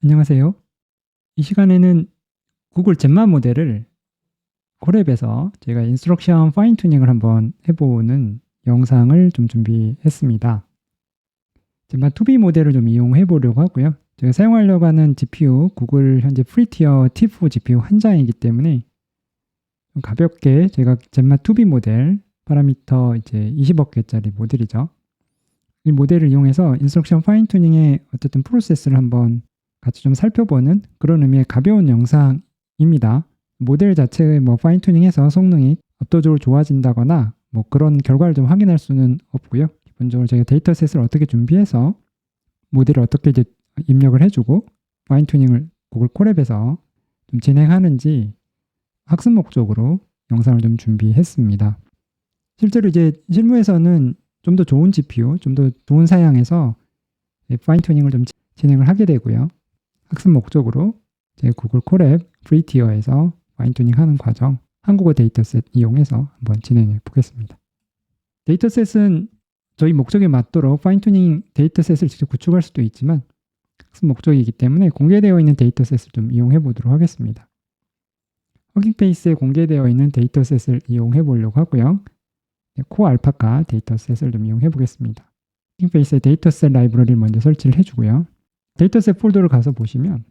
안녕하세요. 이 시간에는 구글 젠마 모델을 콜앱에서 제가 인스트럭션 파인 튜닝을 한번 해보는 영상을 좀 준비했습니다. 젠마 2B 모델을 좀 이용해 보려고 하고요. 제가 사용하려고 하는 GPU 구글 현재 프리티어 T4 GPU 한 장이기 때문에 좀 가볍게 제가 젠마 2B 모델 파라미터 이제 20억 개짜리 모델이죠. 이 모델을 이용해서 인스트럭션 파인 튜닝의 어쨌든 프로세스를 한번 같이 좀 살펴보는 그런 의미의 가벼운 영상입니다. 모델 자체의 파인 튜닝해서 성능이 압도적으로 좋아진다거나 그런 결과를 좀 확인할 수는 없고요. 기본적으로 제가 데이터셋을 어떻게 준비해서 모델을 어떻게 이제 입력을 해주고 파인 튜닝을 구글 콜앱에서 좀 진행하는지 학습 목적으로 영상을 좀 준비했습니다. 실제로 이제 실무에서는 좀 더 좋은 GPU, 좀 더 좋은 사양에서 파인 튜닝을 좀 진행을 하게 되고요. 학습 목적으로 제 구글 콜앱 프리티어에서 파인 튜닝 하는 과정, 한국어 데이터셋 이용해서 한번 진행해 보겠습니다. 데이터셋은 저희 목적에 맞도록 파인 튜닝 데이터셋을 직접 구축할 수도 있지만 학습 목적이기 때문에 공개되어 있는 데이터셋을 좀 이용해 보도록 하겠습니다. 허깅페이스에 공개되어 있는 데이터셋을 이용해 보려고 하고요. 코어 알파카 데이터셋을 좀 이용해 보겠습니다. 허깅페이스에 데이터셋 라이브러리를 먼저 설치를 해주고요. 데이터셋 폴더를 가서 보시면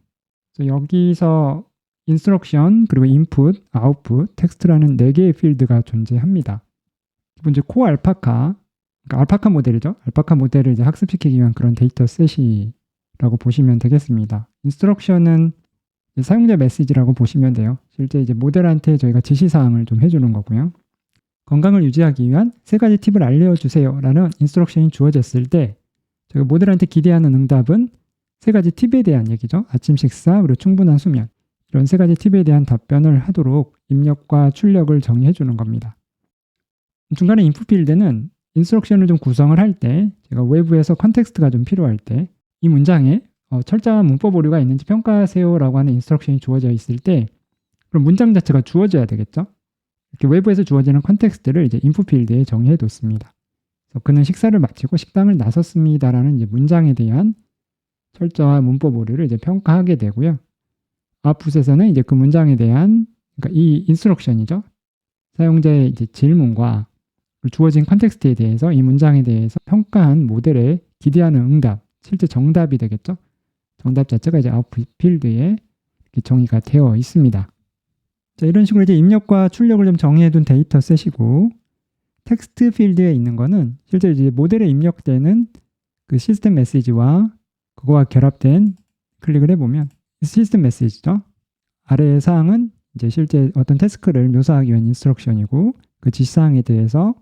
여기서 인스트럭션, 그리고 인풋, 아웃풋, 텍스트라는 4개의 필드가 존재합니다. 기본적으로 코어 알파카, 그러니까 알파카 모델이죠. 알파카 모델을 이제 학습시키기 위한 그런 데이터셋이라고 보시면 되겠습니다. 인스트럭션은 사용자 메시지라고 보시면 돼요. 실제 이제 모델한테 저희가 지시사항을 좀 해주는 거고요. 건강을 유지하기 위한 3가지 팁을 알려주세요 라는 인스트럭션이 주어졌을 때 저희가 모델한테 기대하는 응답은 3가지 팁에 대한 얘기죠. 아침 식사, 그리고 충분한 수면. 이런 3가지 팁에 대한 답변을 하도록 입력과 출력을 정의해 주는 겁니다. 중간에 인풋 필드는 인스트럭션을 좀 구성을 할 때 제가 외부에서 컨텍스트가 좀 필요할 때 이 문장에 철저한 문법 오류가 있는지 평가하세요 라고 하는 인스트럭션이 주어져 있을 때 그럼 문장 자체가 주어져야 되겠죠. 이렇게 외부에서 주어지는 컨텍스트를 이제 인풋 필드에 정의해 뒀습니다. 그래서 그는 식사를 마치고 식당을 나섰습니다 라는 이제 문장에 대한 철저한 문법 오류를 이제 평가하게 되고요. 아웃풋에서는 이제 그 문장에 대한, 그러니까 이 인스트럭션이죠. 사용자의 이제 질문과 주어진 컨텍스트에 대해서 이 문장에 대해서 평가한 모델에 기대하는 응답, 실제 정답이 되겠죠. 정답 자체가 이제 아웃풋 필드에 정의가 되어 있습니다. 자, 이런 식으로 이제 입력과 출력을 좀 정의해둔 데이터셋이고, 텍스트 필드에 있는 거는 실제 이제 모델에 입력되는 그 시스템 메시지와 그거와 결합된 클릭을 해보면 시스템 메시지죠. 아래의 사항은 이제 실제 어떤 태스크를 묘사하기 위한 인스트럭션이고 그 지시사항에 대해서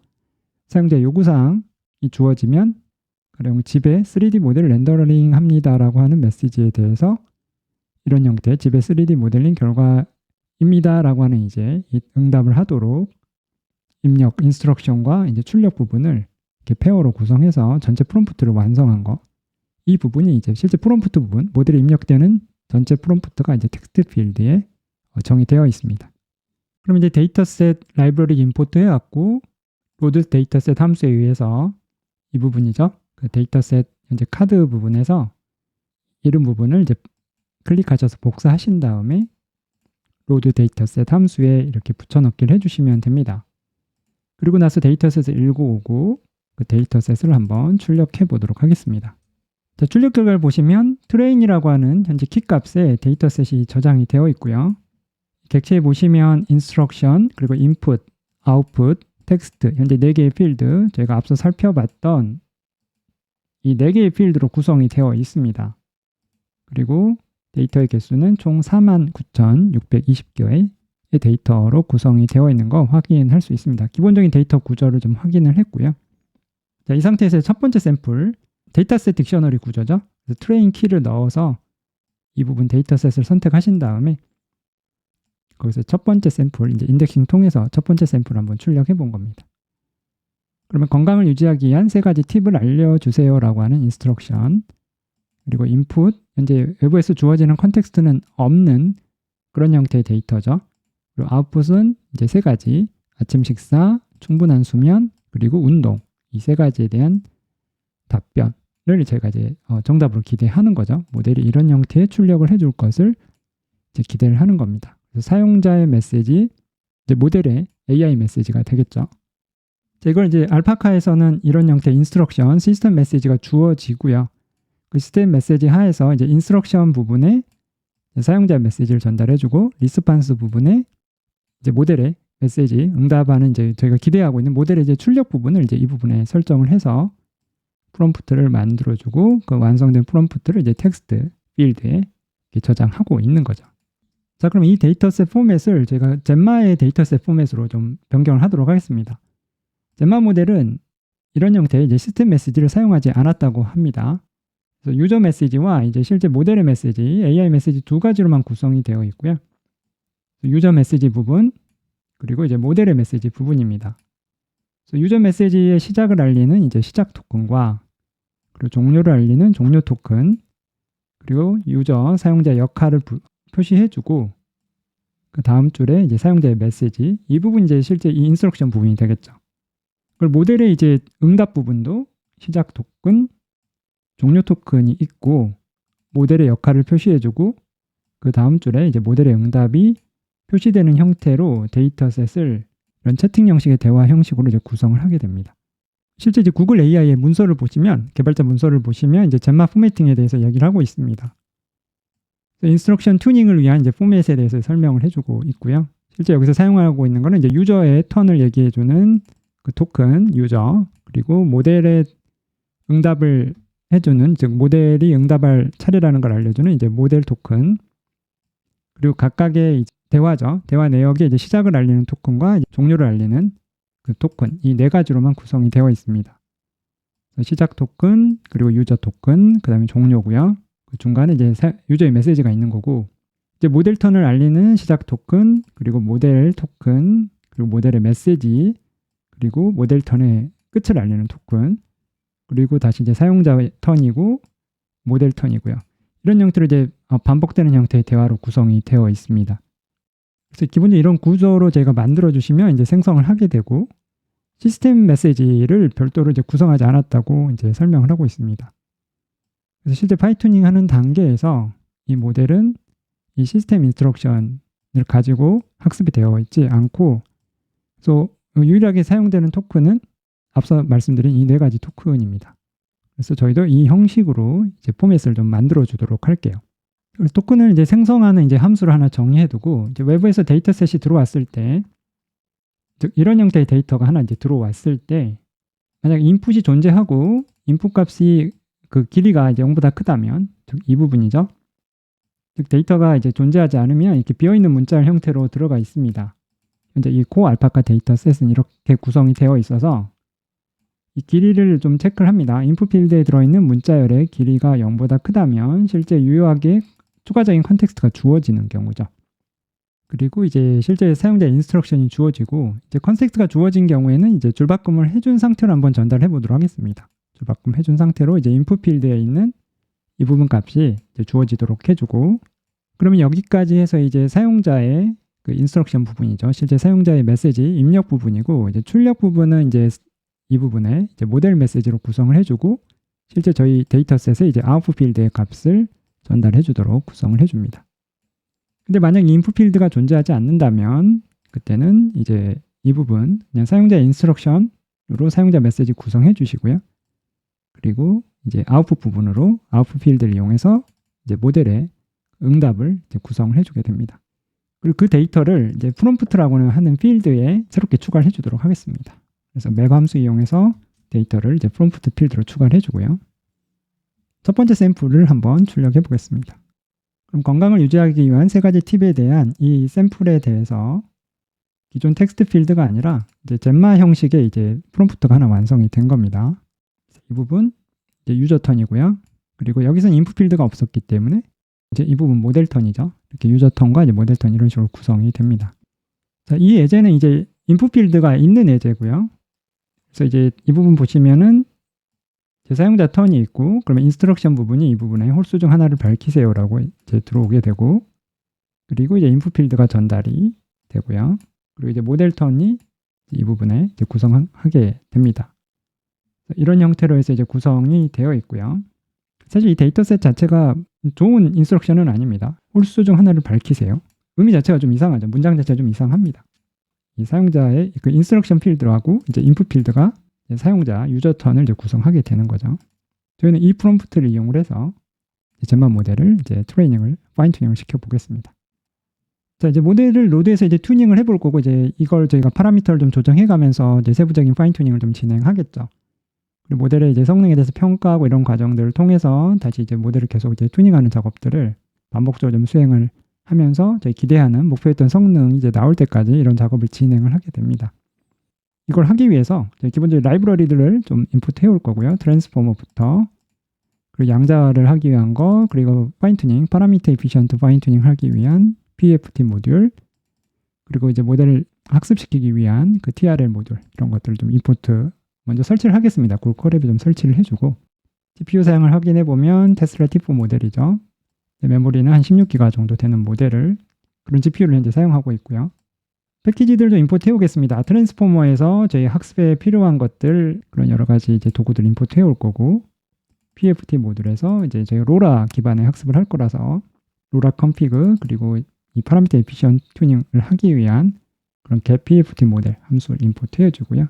사용자 요구사항이 주어지면 가령 집에 3D 모델 렌더링 합니다라고 하는 메시지에 대해서 이런 형태 집에 3D 모델링 결과입니다라고 하는 이제 응답을 하도록 입력 인스트럭션과 이제 출력 부분을 이렇게 페어로 구성해서 전체 프롬프트를 완성한 거. 이 부분이 이제 실제 프롬프트 부분, 모델에 입력되는 전체 프롬프트가 이제 텍스트 필드에 정의되어 있습니다. 그럼 이제 데이터셋 라이브러리 임포트 해왔고, 로드 데이터셋 함수에 의해서 이 부분이죠. 그 데이터셋 현재 카드 부분에서 이름 부분을 이제 클릭하셔서 복사하신 다음에 로드 데이터셋 함수에 이렇게 붙여넣기를 해주시면 됩니다. 그리고 나서 데이터셋을 읽어오고 그 데이터셋을 한번 출력해 보도록 하겠습니다. 자, 출력 결과를 보시면 트레인이라고 하는 현재 키값에 데이터셋이 저장이 되어 있고요. 객체에 보시면 인스트럭션, 그리고 인풋, 아웃풋, 텍스트 현재 4개의 필드 저희가 앞서 살펴봤던 이 4개의 필드로 구성이 되어 있습니다. 그리고 데이터의 개수는 총 49,620개의 데이터로 구성이 되어 있는 거 확인할 수 있습니다. 기본적인 데이터 구조를 좀 확인을 했고요. 자, 이 상태에서 첫 번째 샘플 데이터셋 딕셔너리 구조죠. 그래서 트레인 키를 넣어서 이 부분 데이터셋을 선택하신 다음에 거기서 첫 번째 샘플, 이제 인덱싱 통해서 첫 번째 샘플을 한번 출력해 본 겁니다. 그러면 건강을 유지하기 위한 3가지 팁을 알려주세요 라고 하는 인스트럭션, 그리고 인풋, 현재 외부에서 주어지는 컨텍스트는 없는 그런 형태의 데이터죠. 그리고 아웃풋은 이제 3가지, 아침 식사, 충분한 수면, 그리고 운동, 이 3가지에 대한 답변을 제가 이제 정답으로 기대하는 거죠. 모델이 이런 형태의 출력을 해줄 것을 이제 기대를 하는 겁니다. 그래서 사용자의 메시지, 이제 모델의 AI 메시지가 되겠죠. 자, 이걸 이제 알파카에서는 이런 형태의 인스트럭션, 시스템 메시지가 주어지고요. 그 시스템 메시지 하에서 이제 인스트럭션 부분에 사용자 메시지를 전달해주고 리스판스 부분에 이제 모델의 메시지, 응답하는 이제 저희가 기대하고 있는 모델의 이제 출력 부분을 이제 이 부분에 설정을 해서 프롬프트를 만들어주고 그 완성된 프롬프트를 이제 텍스트 필드에 저장하고 있는 거죠. 자, 그럼 이 데이터셋 포맷을 제가 젬마의 데이터셋 포맷으로 좀 변경을 하도록 하겠습니다. 젬마 모델은 이런 형태의 이제 시스템 메시지를 사용하지 않았다고 합니다. 그래서 유저 메시지와 이제 실제 모델의 메시지, AI 메시지 두 가지로만 구성이 되어 있고요. 유저 메시지 부분, 그리고 이제 모델의 메시지 부분입니다. 그래서 유저 메시지의 시작을 알리는 이제 시작 토큰과 그리고 종료를 알리는 종료 토큰, 그리고 유저 사용자 역할을 표시해주고 그 다음 줄에 이제 사용자의 메시지, 이 부분 이제 실제 이 인스트럭션 부분이 되겠죠. 그리고 모델의 이제 응답 부분도 시작 토큰, 종료 토큰이 있고 모델의 역할을 표시해주고 그 다음 줄에 이제 모델의 응답이 표시되는 형태로 데이터셋을 이런 채팅 형식의 대화 형식으로 이제 구성을 하게 됩니다. 실제 이제 구글 AI의 문서를 보시면, 개발자 문서를 보시면 이제 젬마 포매팅에 대해서 얘기를 하고 있습니다. 인스트럭션 튜닝을 위한 이제 포맷에 대해서 설명을 해주고 있고요. 실제 여기서 사용하고 있는 거는 이제 유저의 턴을 얘기해주는 그 토큰 유저, 그리고 모델의 응답을 해주는, 즉 모델이 응답할 차례라는 걸 알려주는 이제 모델 토큰, 그리고 각각의 대화죠. 대화 내역의 이제 시작을 알리는 토큰과 종료를 알리는 그 토큰, 이 네 가지로만 구성이 되어 있습니다. 시작 토큰, 그리고 유저 토큰, 그 다음에 종료고요. 그 중간에 이제 유저의 메시지가 있는 거고, 이제 모델 턴을 알리는 시작 토큰, 그리고 모델 토큰, 그리고 모델의 메시지, 그리고 모델 턴의 끝을 알리는 토큰, 그리고 다시 이제 사용자의 턴이고 모델 턴이고요. 이런 형태로 이제 반복되는 형태의 대화로 구성이 되어 있습니다. 그래서 기본적으로 이런 구조로 제가 만들어 주시면 이제 생성을 하게 되고, 시스템 메시지를 별도로 이제 구성하지 않았다고 이제 설명을 하고 있습니다. 그래서 실제 파이투닝 하는 단계에서 이 모델은 이 시스템 인스트럭션을 가지고 학습이 되어 있지 않고, 그래서 유일하게 사용되는 토큰은 앞서 말씀드린 이 네 가지 토큰입니다. 그래서 저희도 이 형식으로 이제 포맷을 좀 만들어 주도록 할게요. 토큰을 이제 생성하는 이제 함수를 하나 정의해 두고, 이제 외부에서 데이터셋이 들어왔을 때, 즉 이런 형태의 데이터가 하나 이제 들어왔을 때, 만약 인풋이 존재하고 인풋 값이 그 길이가 이제 0보다 크다면, 즉 이 부분이죠. 즉 데이터가 이제 존재하지 않으면 이렇게 비어있는 문자열 형태로 들어가 있습니다. 현재 이 고알파카 데이터셋은 이렇게 구성이 되어 있어서 이 길이를 좀 체크를 합니다. 인풋 필드에 들어있는 문자열의 길이가 0보다 크다면 실제 유효하게 추가적인 컨텍스트가 주어지는 경우죠. 그리고 이제 실제 사용자 인스트럭션이 주어지고, 이제 컨텍스트가 주어진 경우에는 이제 줄바꿈을 해준 상태로 한번 전달해 보도록 하겠습니다. 줄바꿈 해준 상태로 이제 인풋 필드에 있는 이 부분 값이 이제 주어지도록 해주고, 그러면 여기까지 해서 이제 사용자의 그 인스트럭션 부분이죠. 실제 사용자의 메시지 입력 부분이고, 이제 출력 부분은 이제 이 부분에 이제 모델 메시지로 구성을 해주고, 실제 저희 데이터셋에 이제 아웃풋 필드의 값을 전달해 주도록 구성을 해줍니다. 근데 만약 인풋 필드가 존재하지 않는다면 그때는 이제 이 부분 그냥 사용자 인스트럭션으로 사용자 메시지 구성해 주시고요. 그리고 이제 아웃풋 부분으로 아웃풋 필드를 이용해서 이제 모델의 응답을 이제 구성을 해주게 됩니다. 그리고 그 데이터를 이제 프롬프트라고 하는 필드에 새롭게 추가를 해주도록 하겠습니다. 그래서 맵 함수 이용해서 데이터를 이제 프롬프트 필드로 추가를 해주고요. 첫 번째 샘플을 한번 출력해 보겠습니다. 그럼 건강을 유지하기 위한 세 가지 팁에 대한 이 샘플에 대해서 기존 텍스트 필드가 아니라 이제 젬마 형식의 이제 프롬프트가 하나 완성이 된 겁니다. 이 부분 이제 유저 턴이고요. 그리고 여기서는 인풋 필드가 없었기 때문에 이제 이 부분 모델 턴이죠. 이렇게 유저 턴과 이제 모델 턴 이런 식으로 구성이 됩니다. 자, 이 예제는 이제 인풋 필드가 있는 예제고요. 그래서 이제 이 부분 보시면은 사용자 턴이 있고, 그러면 인스트럭션 부분이 이 부분에 홀수 중 하나를 밝히세요라고 이제 들어오게 되고, 그리고 이제 인풋 필드가 전달이 되고요. 그리고 이제 모델 턴이 이 부분에 이제 구성하게 됩니다. 이런 형태로 해서 이제 구성이 되어 있고요. 사실 이 데이터셋 자체가 좋은 인스트럭션은 아닙니다. 홀수 중 하나를 밝히세요. 의미 자체가 좀 이상하죠. 문장 자체가 좀 이상합니다. 이 사용자의 그 인스트럭션 필드하고 이제 인풋 필드가 사용자 유저 턴을 이제 구성하게 되는 거죠. 저희는 이 프롬프트를 이용을 해서 젠마 모델을 이제 트레이닝을 파인 튜닝을 시켜 보겠습니다. 자, 이제 모델을 로드해서 이제 튜닝을 해볼 거고, 이제 이걸 저희가 파라미터를 좀 조정해 가면서 이제 세부적인 파인 튜닝을 좀 진행하겠죠. 그리고 모델의 이제 성능에 대해서 평가하고 이런 과정들을 통해서 다시 이제 모델을 계속 이제 튜닝하는 작업들을 반복적으로 좀 수행을 하면서 저희 기대하는 목표했던 성능이 이제 나올 때까지 이런 작업을 진행을 하게 됩니다. 이걸 하기 위해서 저희 기본적인 라이브러리들을 좀 인풋해 올 거고요. 트랜스포머부터, 그리고 양자를 하기 위한 거, 그리고 파인 튜닝, 파라미터 에피션트 파인 튜닝 하기 위한 PFT 모듈, 그리고 이제 모델을 학습시키기 위한 그 TRL 모듈, 이런 것들을 좀 인풋 먼저 설치를 하겠습니다. 콜랩에 좀 설치를 해주고, GPU 사용을 확인해 보면 테슬라 T4 모델이죠. 메모리는 한 16기가 정도 되는 모델을, 그런 GPU를 현재 사용하고 있고요. 패키지들도 인포트해 오겠습니다. 트랜스포머에서 저희 학습에 필요한 것들, 그런 여러 가지 이제 도구들 인포트해 올 거고, PFT 모듈에서 이제 저희 로라 기반의 학습을 할 거라서 로라 컴피그, 그리고 이 파라미터 에피션 튜닝을 하기 위한 그런 get PFT 모델 함수를 인포트해 주고요.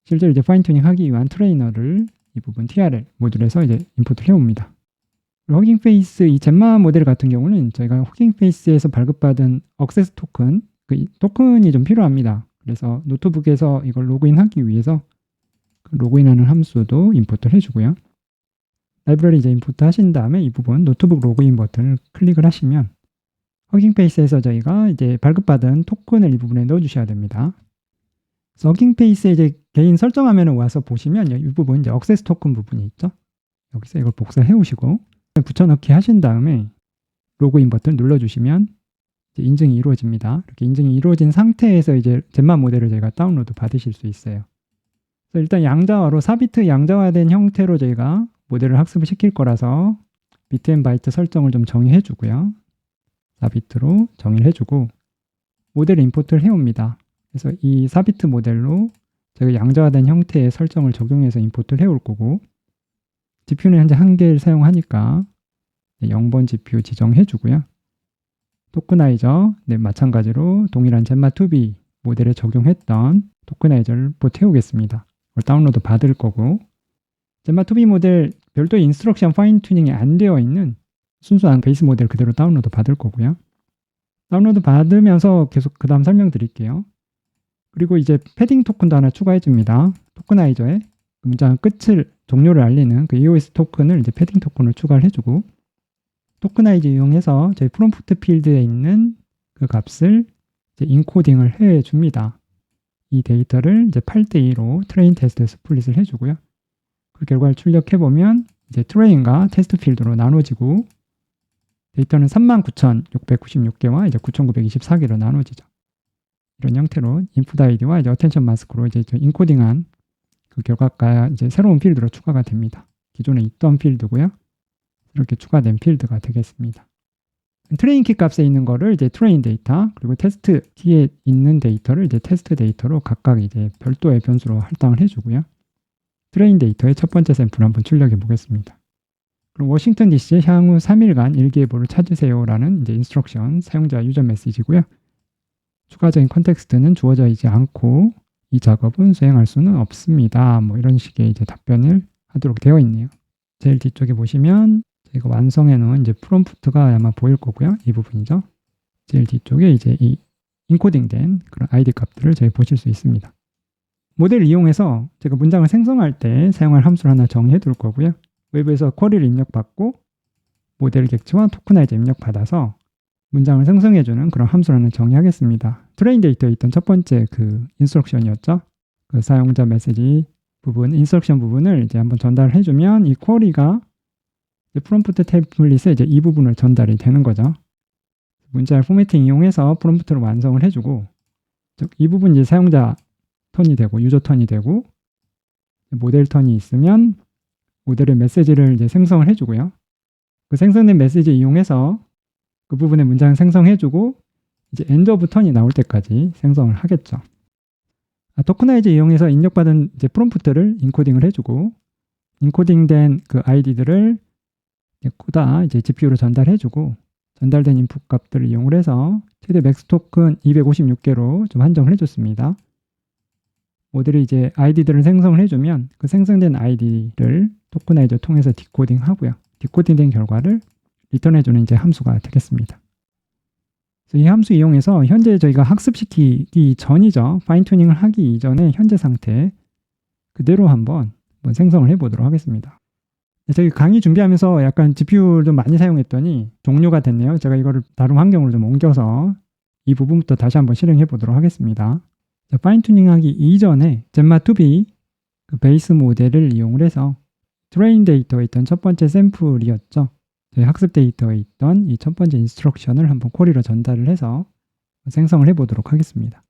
실제로 이제 파인 튜닝 하기 위한 트레이너를 이 부분 TRL 모듈에서 이제 인포트를 해옵니다. 허깅 페이스 이 젠마 모델 같은 경우는 저희가 허깅 페이스에서 발급받은 억세스 토큰, 그 토큰이 좀 필요합니다. 그래서 노트북에서 이걸 로그인하기 위해서 그 로그인하는 함수도 인포트를 해주고요. 라이브러리 이제 인포트 하신 다음에 이 부분 노트북 로그인 버튼을 클릭을 하시면 허깅 페이스에서 저희가 이제 발급받은 토큰을 이 부분에 넣어주셔야 됩니다. 허깅 페이스에 이제 개인 설정화면에 와서 보시면 이 부분 이제 억세스 토큰 부분이 있죠. 여기서 이걸 복사해 오시고 붙여넣기 하신 다음에 로그인 버튼 눌러주시면 이제 인증이 이루어집니다. 이렇게 인증이 이루어진 상태에서 이제 젠마 모델을 저희가 다운로드 받으실 수 있어요. 그래서 일단 양자화로 4비트 양자화된 형태로 저희가 모델을 학습을 시킬 거라서 비트 앤 바이트 설정을 좀 정의해 주고요. 4비트로 정의를 해주고 모델 임포트를 해옵니다. 그래서 이 4비트 모델로 저희가 양자화된 형태의 설정을 적용해서 임포트를 해올 거고, GPU는 현재 1개를 사용하니까 0번 GPU 지정해 주고요. 토크나이저, 마찬가지로 동일한 젠마2B 모델에 적용했던 토크나이저를 태우겠습니다. 이걸 다운로드 받을 거고, 젠마2B 모델 별도의 인스트럭션 파인 튜닝이 안 되어 있는 순수한 베이스 모델 그대로 다운로드 받을 거고요. 다운로드 받으면서 계속 그 다음 설명드릴게요. 그리고 이제 패딩 토큰도 하나 추가해 줍니다. 토크나이저에 문장 끝을 종료를 알리는 그 EOS 토큰을 이제 패딩 토큰을 추가를 해주고, 토크나이즈 이용해서 저희 프롬프트 필드에 있는 그 값을 이제 인코딩을 해 줍니다. 이 데이터를 이제 8대2로 트레인 테스트 스플릿을 해주고요. 그 결과를 출력해 보면 이제 트레인과 테스트 필드로 나눠지고, 데이터는 39,696개와 이제 9,924개로 나눠지죠. 이런 형태로 인풋 아이디와 이제 어텐션 마스크로 이제 인코딩한 그 결과가 이제 새로운 필드로 추가가 됩니다. 기존에 있던 필드고요. 이렇게 추가된 필드가 되겠습니다. 트레인 키 값에 있는 거를 이제 트레인 데이터, 그리고 테스트 키에 있는 데이터를 이제 테스트 데이터로 각각 이제 별도의 변수로 할당을 해주고요. 트레인 데이터의 첫 번째 샘플을 한번 출력해 보겠습니다. 그럼 워싱턴 DC 향후 3일간 일기예보를 찾으세요라는 이제 인스트럭션 사용자 유저 메시지고요. 추가적인 컨텍스트는 주어져 있지 않고 이 작업은 수행할 수는 없습니다. 뭐 이런 식의 이제 답변을 하도록 되어 있네요. 제일 뒤쪽에 보시면 제가 완성해 놓은 이제 프롬프트가 아마 보일 거고요. 이 부분이죠. 제일 뒤쪽에 이제 이 인코딩된 그런 아이디 값들을 저희 보실 수 있습니다. 모델을 이용해서 제가 문장을 생성할 때 사용할 함수를 하나 정의해 둘 거고요. 웹에서 쿼리를 입력받고 모델 객체와 토크나이저 입력받아서 문장을 생성해주는 그런 함수를 하나 정의하겠습니다. 트레인 데이터에 있던 첫 번째 그 인스트럭션이었죠. 그 사용자 메시지 부분, 인스트럭션 부분을 이제 한번 전달을 해주면 이 쿼리가 프롬프트 템플릿에 이제 이 부분을 전달이 되는 거죠. 문자열 포매팅 이용해서 프롬프트를 완성을 해주고, 즉 이 부분 이제 사용자 턴이 되고 유저 턴이 되고 모델 턴이 있으면 모델의 메시지를 이제 생성을 해주고요. 그 생성된 메시지 이용해서 그 부분의 문장을 생성해주고 이제 엔드 오브 턴이 나올 때까지 생성을 하겠죠. 토크나이즈 이용해서 입력받은 이제 프롬프트를 인코딩을 해주고, 인코딩된 그 아이디들을 코다 이제 GPU로 전달해주고, 전달된 인풋 값들을 이용을 해서 최대 맥스 토큰 256개로 좀 한정을 해줬습니다. 모델이 이제 아이디들을 생성을 해주면 그 생성된 아이디를 토크나이저 통해서 디코딩 하고요. 디코딩된 결과를 리턴해주는 이제 함수가 되겠습니다. 이 함수 이용해서 현재 저희가 학습시키기 전이죠. 파인 튜닝을 하기 이전에 현재 상태 그대로 한번 생성을 해보도록 하겠습니다. 저희 강의 준비하면서 약간 GPU를 좀 많이 사용했더니 종료가 됐네요. 제가 이거를 다른 환경으로 좀 옮겨서 이 부분부터 다시 한번 실행해 보도록 하겠습니다. 파인 튜닝 하기 이전에 젠마2B 그 베이스 모델을 이용을 해서 트레인 데이터에 있던 첫 번째 샘플이었죠. 저희 학습 데이터에 있던 이 첫 번째 인스트럭션을 한번 쿼리로 전달을 해서 생성을 해 보도록 하겠습니다.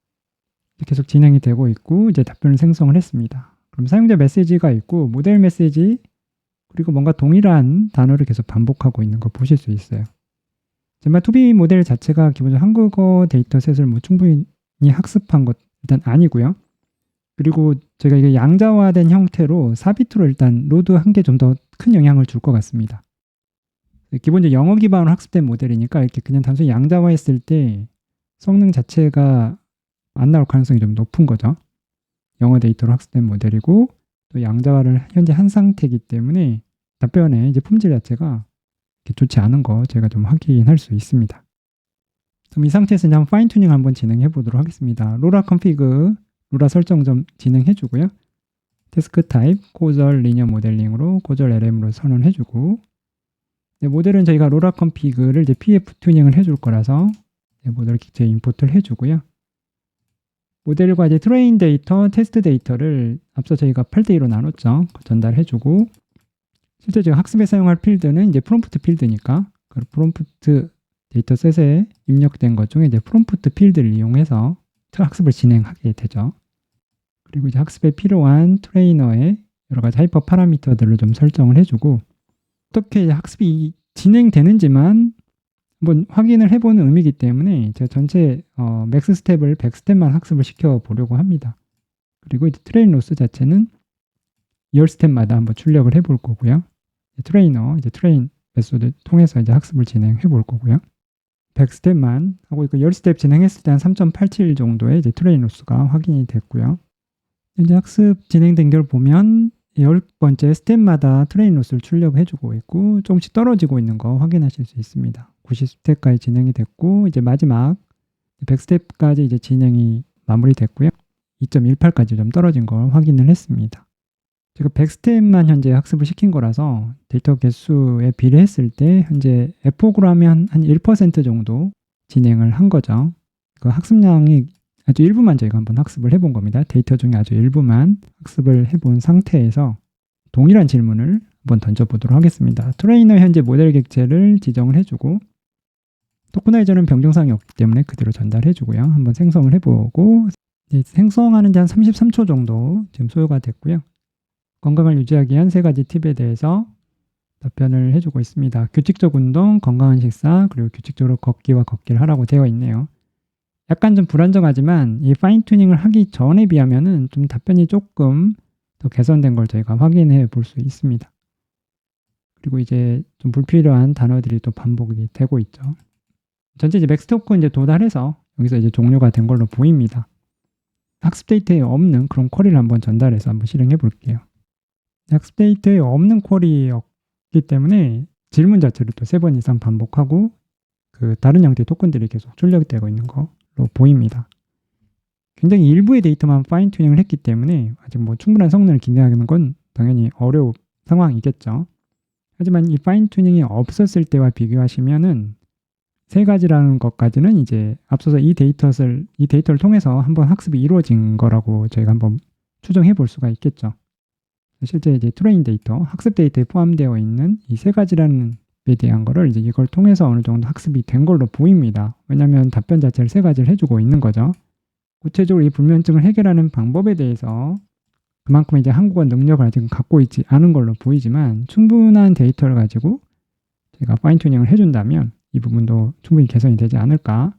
계속 진행이 되고 있고 이제 답변을 생성을 했습니다. 그럼 사용자 메시지가 있고 모델 메시지 그리고 뭔가 동일한 단어를 계속 반복하고 있는 거 보실 수 있어요. 젠마2B 모델 자체가 기본적으로 한국어 데이터셋을 충분히 학습한 것 일단 아니고요. 그리고 제가 이게 양자화된 형태로 4비트로 일단 로드한 게 좀 더 큰 영향을 줄 것 같습니다. 기본적으로 영어 기반으로 학습된 모델이니까 이렇게 그냥 단순히 양자화했을 때 성능 자체가 안 나올 가능성이 좀 높은 거죠. 영어 데이터로 학습된 모델이고 또 양자화를 현재 한 상태이기 때문에 답변의 이제 품질 자체가 좋지 않은 거 제가 좀 확인할 수 있습니다. 그럼 이 상태에서 이제 파인 튜닝 한번 진행해 보도록 하겠습니다. 로라 컨피그, 로라 설정 좀 진행해 주고요. 태스크 타입, 고절 리니어 모델링으로 고절 LM으로 선언해 주고 모델은 저희가 로라 컨피그를 이제 PF 튜닝을 해줄 거라서 모델 객체 임포트를 해주고요. 모델과 이제 트레인 데이터, 테스트 데이터를 앞서 저희가 8대2로 나눴죠. 전달해주고 실제 제가 학습에 사용할 필드는 이제 프롬프트 필드니까 그 프롬프트 데이터셋에 입력된 것 중에 이제 프롬프트 필드를 이용해서 학습을 진행하게 되죠. 그리고 이제 학습에 필요한 트레이너의 여러 가지 하이퍼 파라미터들을 좀 설정을 해주고 어떻게 학습이 진행되는지만 한번 확인을 해보는 의미이기 때문에 제가 전체 맥스 스텝을 100스텝만 학습을 시켜보려고 합니다. 그리고 이제 트레인 로스 자체는 10스텝마다 한번 출력을 해볼 거고요. 트레이너, 이제 트레인 메소드 통해서 이제 학습을 진행해 볼 거고요. 100스텝만 하고 있고 10스텝 진행했을 때 한 3.87 정도의 이제 트레인 로스가 확인이 됐고요. 이제 학습 진행된 걸 보면 10번째 스텝마다 트레인 로스를 출력해주고 있고 조금씩 떨어지고 있는 거 확인하실 수 있습니다. 90스텝까지 진행이 됐고 이제 마지막 100스텝까지 이제 진행이 마무리됐고요. 2.18까지 좀 떨어진 걸 확인을 했습니다. 제가 100스텝만 현재 학습을 시킨 거라서 데이터 개수에 비례했을 때 현재 F4로 하면 한 1% 정도 진행을 한 거죠. 그 학습량이 아주 일부만 저희가 한번 학습을 해본 겁니다. 데이터 중에 아주 일부만 학습을 해본 상태에서 동일한 질문을 한번 던져보도록 하겠습니다. 트레이너 현재 모델 객체를 지정을 해주고 토크나이저는 변경사항이 없기 때문에 그대로 전달해주고요. 한번 생성을 해보고 생성하는 지 한 33초 정도 지금 소요가 됐고요. 건강을 유지하기 위한 3가지 팁에 대해서 답변을 해주고 있습니다. 규칙적 운동, 건강한 식사, 그리고 규칙적으로 걷기와 걷기를 하라고 되어 있네요. 약간 좀 불안정하지만 이 파인 튜닝을 하기 전에 비하면은 좀 답변이 조금 더 개선된 걸 저희가 확인해 볼 수 있습니다. 그리고 이제 좀 불필요한 단어들이 또 반복이 되고 있죠. 전체 이제 맥스 토큰 이제 도달해서 여기서 이제 종료가 된 걸로 보입니다. 학습 데이터에 없는 그런 쿼리를 한번 전달해서 한번 실행해 볼게요. 학습 데이터에 없는 쿼리였기 때문에 질문 자체를 또 3번 이상 반복하고 그 다른 형태의 토큰들이 계속 출력되고 있는 거 보입니다. 굉장히 일부의 데이터만 파인 튜닝을 했기 때문에 아직 충분한 성능을 기대하는 건 당연히 어려운 상황이겠죠. 하지만 이 파인 튜닝이 없었을 때와 비교하시면은 3가지라는 것까지는 이제 앞서서 이 데이터를 통해서 한번 학습이 이루어진 거라고 저희가 한번 추정해 볼 수가 있겠죠. 실제 이제 트레인 데이터, 학습 데이터에 포함되어 있는 이 3가지라는 에 대한 거를 이제 이걸 통해서 어느 정도 학습이 된 걸로 보입니다. 왜냐하면 답변 자체를 3가지를 해주고 있는 거죠. 구체적으로 이 불면증을 해결하는 방법에 대해서 그만큼 이제 한국어 능력을 아직 갖고 있지 않은 걸로 보이지만 충분한 데이터를 가지고 제가 파인 튜닝을 해준다면 이 부분도 충분히 개선이 되지 않을까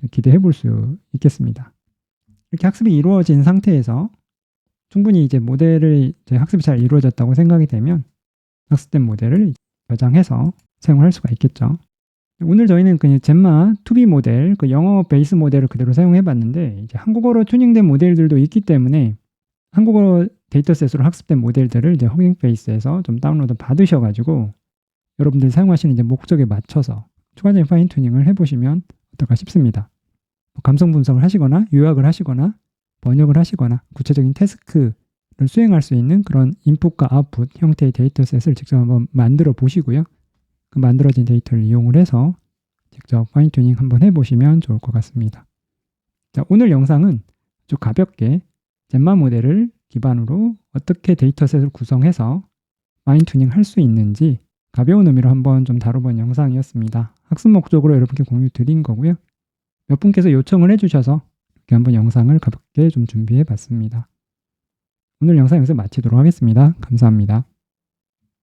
기대해 볼 수 있겠습니다. 이렇게 학습이 이루어진 상태에서 충분히 이제 모델을 이제 학습이 잘 이루어졌다고 생각이 되면 학습된 모델을 저장해서 사용을 할 수가 있겠죠. 오늘 저희는 그냥 젠마 2B 모델, 그 영어 베이스 모델을 그대로 사용해 봤는데 이제 한국어로 튜닝된 모델들도 있기 때문에 한국어 데이터셋으로 학습된 모델들을 이제 허깅 페이스에서 좀 다운로드 받으셔가지고 여러분들이 사용하시는 이제 목적에 맞춰서 추가적인 파인 튜닝을 해보시면 어떨까 싶습니다. 감성 분석을 하시거나 요약을 하시거나 번역을 하시거나 구체적인 태스크를 수행할 수 있는 그런 인풋과 아웃풋 형태의 데이터셋을 직접 한번 만들어 보시고요. 그 만들어진 데이터를 이용을 해서 직접 파인 튜닝 한번 해보시면 좋을 것 같습니다. 자, 오늘 영상은 아주 가볍게 젠마 모델을 기반으로 어떻게 데이터셋을 구성해서 파인 튜닝 할 수 있는지 가벼운 의미로 한번 좀 다뤄본 영상이었습니다. 학습 목적으로 여러분께 공유 드린 거고요. 몇 분께서 요청을 해주셔서 이렇게 한번 영상을 가볍게 좀 준비해 봤습니다. 오늘 영상 여기서 마치도록 하겠습니다. 감사합니다.